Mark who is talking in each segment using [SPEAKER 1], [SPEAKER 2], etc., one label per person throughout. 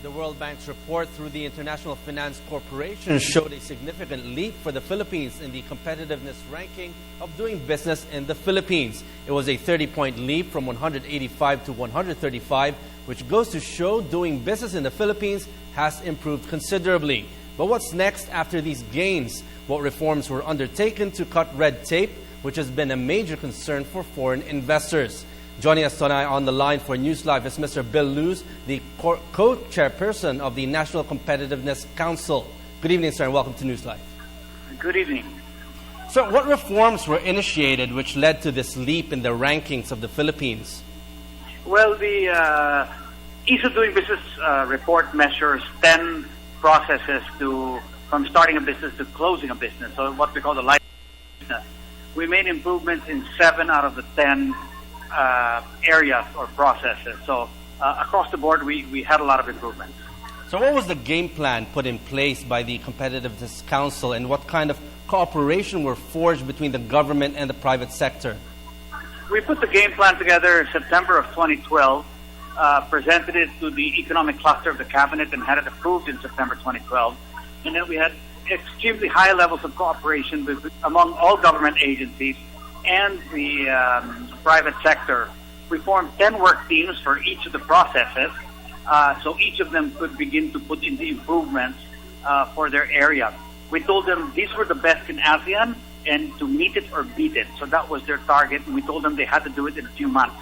[SPEAKER 1] The World Bank's report through the International Finance Corporation showed a significant leap for the Philippines in the competitiveness ranking of doing business in the Philippines. It was a 30-point leap from 185 to 135, which goes to show doing business in the Philippines has improved considerably. But what's next after these gains? What reforms were undertaken to cut red tape, which has been a major concern for foreign investors? Joining us tonight on the line for NewsLife is Mr. Bill Luz, the co-chairperson of the National Competitiveness Council. Good evening, sir, and welcome to NewsLife.
[SPEAKER 2] Good evening.
[SPEAKER 1] So, what reforms were initiated which led to this leap in the rankings of the Philippines?
[SPEAKER 2] Well, the Ease of Doing Business report measures 10 processes from starting a business to closing a business, so what we call the life business. We made improvements in 7 out of the 10 areas or processes. So across the board, we had a lot of improvements.
[SPEAKER 1] So what was the game plan put in place by the Competitiveness Council, and what kind of cooperation were forged between the government and the private sector?
[SPEAKER 2] We put the game plan together in September of 2012, presented it to the economic cluster of the cabinet and had it approved in September 2012. And then we had extremely high levels of cooperation among all government agencies and the private sector. We formed 10 work teams for each of the processes, so each of them could begin to put in the improvements for their area. We told them these were the best in ASEAN and to meet it or beat it. So that was their target, and we told them they had to do it in a few months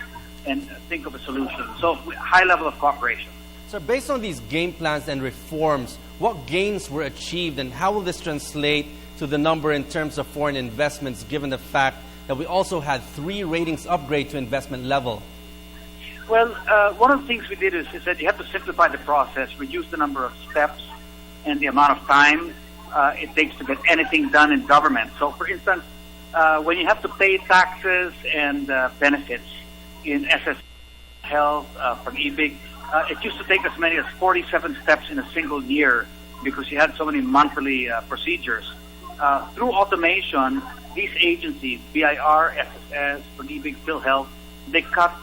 [SPEAKER 2] and think of a solution. So high level of cooperation.
[SPEAKER 1] So based on these game plans and reforms, what gains were achieved, and how will this translate to the number in terms of foreign investments, given the fact that we also had 3 ratings upgrade to investment level?
[SPEAKER 2] Well, one of the things we did is that you have to simplify the process, reduce the number of steps and the amount of time it takes to get anything done in government. So, for instance, when you have to pay taxes and benefits in SS Health from EBIG, it used to take as many as 47 steps in a single year because you had so many monthly procedures. Through automation, these agencies, BIR, SSS, PTV, PhilHealth, they cut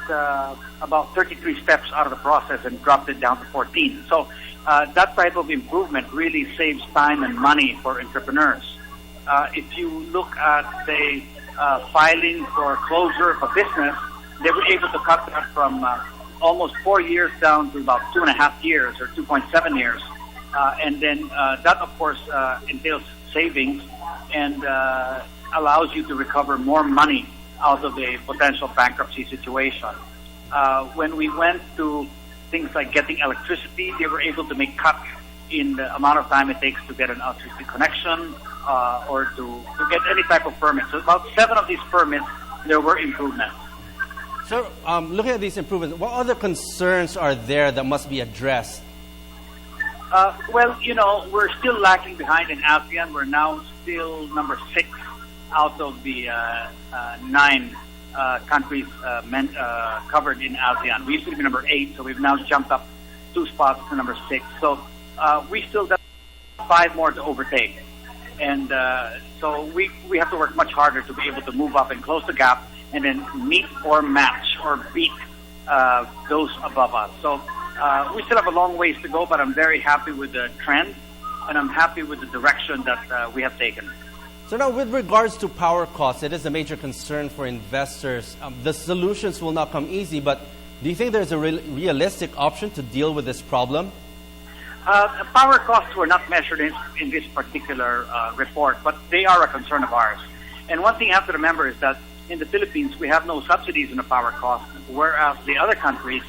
[SPEAKER 2] about 33 steps out of the process and dropped it down to 14. So that type of improvement really saves time and money for entrepreneurs. If you look at, say, filing for closure of a business, they were able to cut that from almost 4 years down to about 2.5 years or 2.7 years. And then that, of course, entails savings and allows you to recover more money out of a potential bankruptcy situation. When we went to things like getting electricity, they were able to make cuts in the amount of time it takes to get an electricity connection or to get any type of permit. So about 7 of these permits, there were improvements.
[SPEAKER 1] So looking at these improvements, what other concerns are there that must be addressed?
[SPEAKER 2] Well, you know, we're still lagging behind in ASEAN. We're now still number 6 out of the 9 countries covered in ASEAN. We used to be number 8, so we've now jumped up 2 spots to number 6. So we still got 5 more to overtake. And so we have to work much harder to be able to move up and close the gap and then meet or match or beat those above us. So we still have a long ways to go, but I'm very happy with the trend, and I'm happy with the direction that we have taken.
[SPEAKER 1] So now, with regards to power costs, it is a major concern for investors. The solutions will not come easy, but do you think there's a realistic option to deal with this problem?
[SPEAKER 2] Power costs were not measured in this particular report, but they are a concern of ours. And one thing you have to remember is that in the Philippines, we have no subsidies in the power cost, whereas the other countries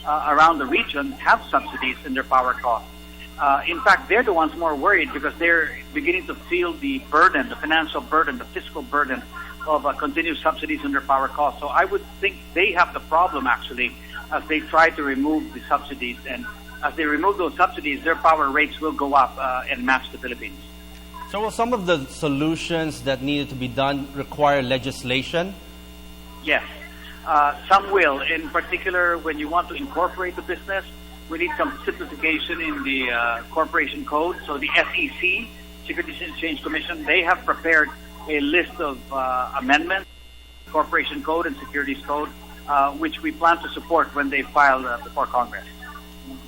[SPEAKER 2] around the region have subsidies in their power costs. In fact, they're the ones more worried because they're beginning to feel the burden, the financial burden, the fiscal burden of continued subsidies in their power costs. So I would think they have the problem, actually, as they try to remove the subsidies. And as they remove those subsidies, their power rates will go up and match the Philippines.
[SPEAKER 1] So will some of the solutions that needed to be done require legislation?
[SPEAKER 2] Yes. Some will. In particular, when you want to incorporate the business, we need some simplification in the corporation code. So the NC.C, Securities and Exchange Commission, they have prepared a list of amendments, corporation code and securities code, which we plan to support when they file before Congress.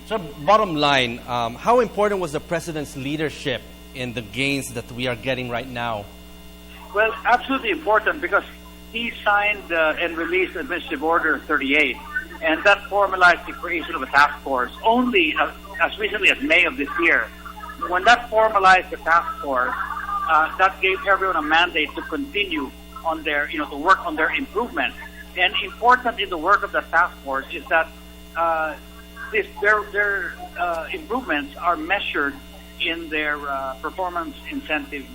[SPEAKER 1] So, bottom line, how important was the President's leadership in the gains that we are getting right now?
[SPEAKER 2] Well, absolutely important, because he signed and released Administrative Order 38, and that formalized the creation of a task force only as recently as May of this year. When that formalized the task force, that gave everyone a mandate to continue on their, to work on their improvement. And important in the work of the task force is that their improvements are measured in their performance incentive,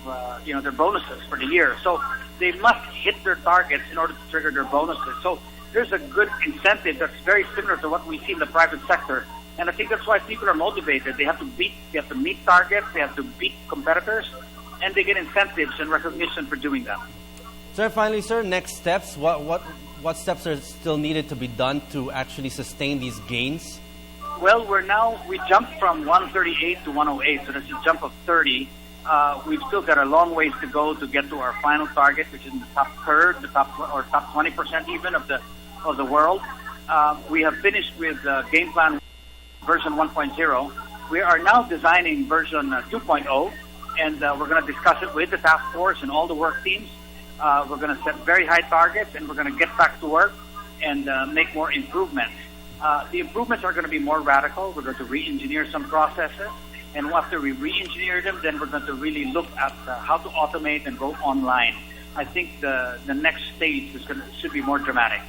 [SPEAKER 2] their bonuses for the year. So they must hit their targets in order to trigger their bonuses. So there's a good incentive that's very similar to what we see in the private sector. And I think that's why people are motivated. They have to meet targets, they have to beat competitors, and they get incentives and recognition for doing that.
[SPEAKER 1] Sir, finally, sir, next steps. What steps are still needed to be done to actually sustain these gains?
[SPEAKER 2] Well, we jumped from 138 to 108, so that's a jump of 30. We've still got a long ways to go to get to our final target, which is in the top third, top 20% even of the world. We have finished with game plan version 1.0. We are now designing version 2.0, and we're going to discuss it with the task force and all the work teams. We're going to set very high targets, and we're going to get back to work and make more improvements. The improvements are going to be more radical. We're going to re-engineer some processes, and after we re-engineer them, then we're going to really look at how to automate and go online. I think the next stage should be more dramatic.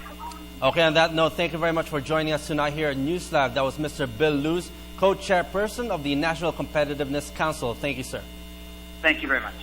[SPEAKER 1] Okay, on that note, thank you very much for joining us tonight here at NewsLife. That was Mr. Bill Luz, co-chairperson of the National Competitiveness Council. Thank you, sir.
[SPEAKER 2] Thank you very much.